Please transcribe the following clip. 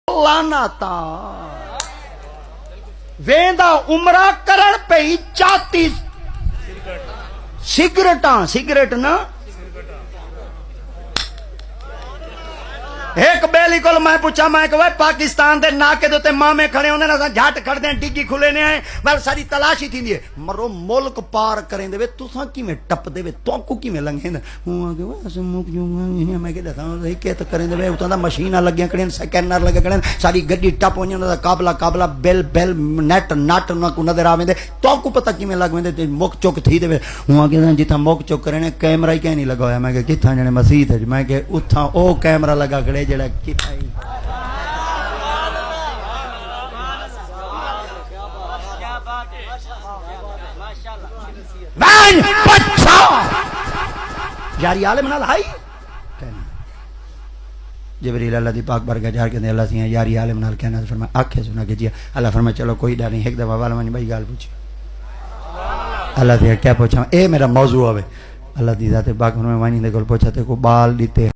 लानाता वेंदा उमरा करण पई चाती सिगरेट ना एक बेली को मैं पूछा मैं कि पाकिस्तान दे नाके दे मामे खड़े होंदे ना झट खड़दे डिग्गी खुले ने आए बल सारी तलाशी थी है मरो मुल्क पार करें दे तुसा किवें टप दे तोकू किवें लंघे हूं आके अस मुक जूंगा मैं के दसा के तो करें दे उतां दा मशीनां लगियां खड़े स्कैनर लगे खड़े सारी गड्डी टप होई उन्हां दा काबला बिल नेट नट ना को नजर आवेंदे तोकू पता किवें लग वेंदे ते मुक चुक थी देवे हूं आके जिथा मुक चुक करे ने कैमरा ही कहीं नहीं लगा होया मैं के किथा जने मसीत है मैं के उथा ओ कैमरा लगा खड़े जड़ा किथाई यारी आले मनाल हाई जबरील अल्लाह दी पाक बरकत जार के अल्लाह से यारी आले मनाल कहना फरमा आंखें सुना के जी अल्लाह फरमा चलो कोई डर नहीं एक दफा वाला मनी भाई गाल पूछी अल्लाह से क्या पूछा ए मेरा मौजू आवे अल्लाह दी जाते पाक में वानी दे कोल पूछा ते को बाल दीते